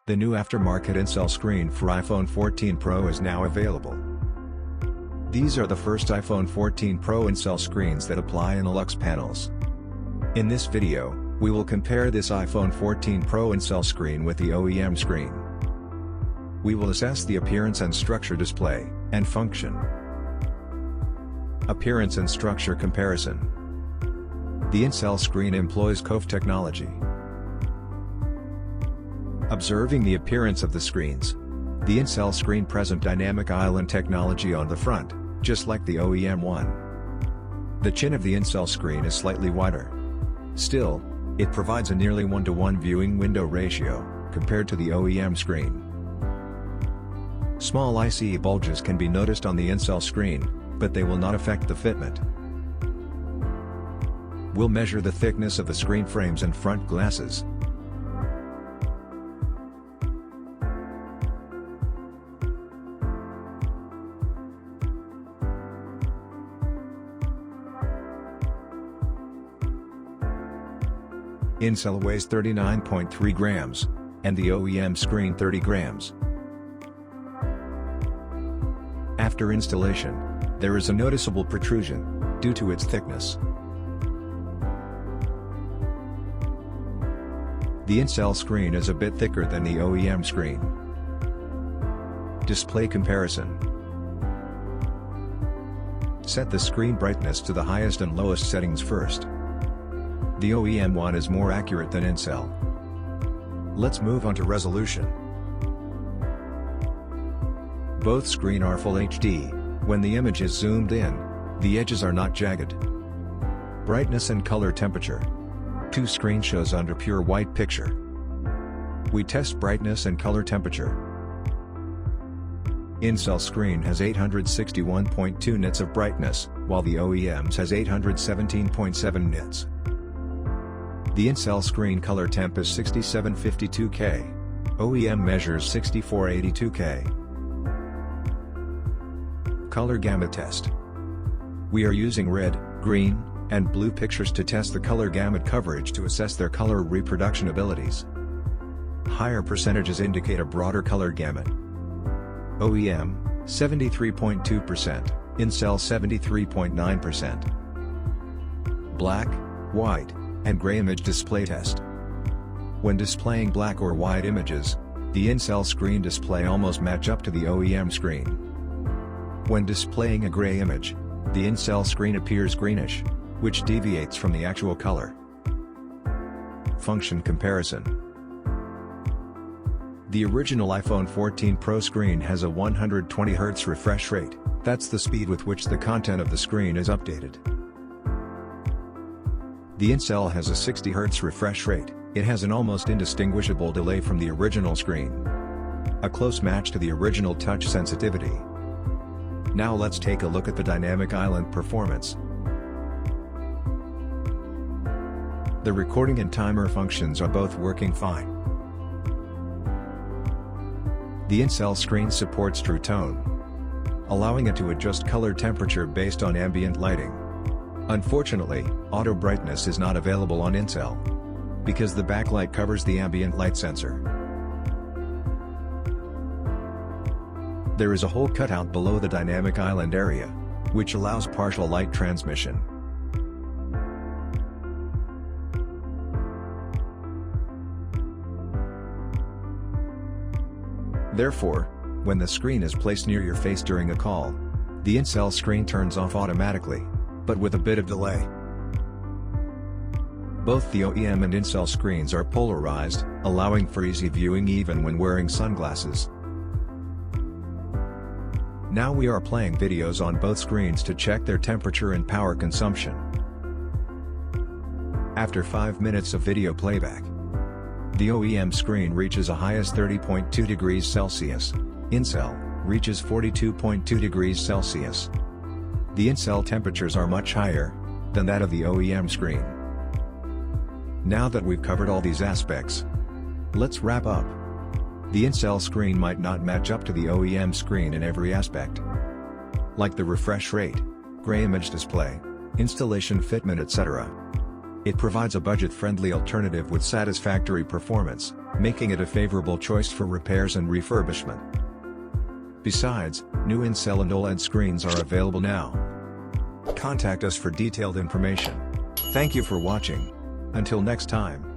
The new Aftermarket Incell screen for iPhone 14 Pro is now available. These are the first iPhone 14 Pro Incell screens that apply Innolux panels. In this video, we will compare this iPhone 14 Pro Incell screen with the OEM screen. We will assess the appearance and structure, display, and function. Appearance and structure comparison. The Incell screen employs COF technology. Observing the appearance of the screens. The Incell screen present dynamic island technology on the front, just like the OEM one. The chin of the Incell screen is slightly wider. Still, it provides a nearly 1:1 viewing window ratio, compared to the OEM screen. Small IC bulges can be noticed on the Incell screen, but they will not affect the fitment. We'll measure the thickness of the screen frames and front glasses. Incell weighs 39.3 grams, and the OEM screen 30 grams. After installation, there is a noticeable protrusion, due to its thickness. The Incell screen is a bit thicker than the OEM screen. Display comparison. Set the screen brightness to the highest and lowest settings first. The OEM one is more accurate than Incell. Let's move on to resolution. Both screens are full HD. When the image is zoomed in, the edges are not jagged. Brightness and color temperature. Two screen shows under pure white picture. We test brightness and color temperature. Incell screen has 861.2 nits of brightness, while the OEM's has 817.7 nits. The Incell screen color temp is 6752K. OEM measures 6482K. Color gamut test. We are using red, green, and blue pictures to test the color gamut coverage to assess their color reproduction abilities. Higher percentages indicate a broader color gamut. OEM, 73.2%, Incell 73.9%. Black, white, and gray image display test. When displaying black or white images, the Incell screen display almost match up to the OEM screen. When displaying a gray image, the Incell screen appears greenish, which deviates from the actual color. Function comparison. The original iPhone 14 Pro screen has a 120 Hz refresh rate, that's the speed with which the content of the screen is updated. The Incell has a 60 Hz refresh rate, it has an almost indistinguishable delay from the original screen. A close match to the original touch sensitivity. Now let's take a look at the dynamic island performance. The recording and timer functions are both working fine. The Incell screen supports True Tone, allowing it to adjust color temperature based on ambient lighting. Unfortunately, auto brightness is not available on Incell, because the backlight covers the ambient light sensor. There is a hole cut out below the dynamic island area, which allows partial light transmission. Therefore, when the screen is placed near your face during a call, the Incell screen turns off automatically, but with a bit of delay. Both the OEM and Incell screens are polarized, allowing for easy viewing even when wearing sunglasses. Now we are playing videos on both screens to check their temperature and power consumption. After 5 minutes of video playback, the OEM screen reaches a highest 30.2 degrees Celsius, Incell reaches 42.2 degrees Celsius. The Incell temperatures are much higher than that of the OEM screen. Now that we've covered all these aspects, let's wrap up. The Incell screen might not match up to the OEM screen in every aspect, like the refresh rate, gray image display, installation fitment, etc. It provides a budget-friendly alternative with satisfactory performance, making it a favorable choice for repairs and refurbishment. Besides, new Incell and OLED screens are available now. Contact us for detailed information. Thank you for watching. Until next time.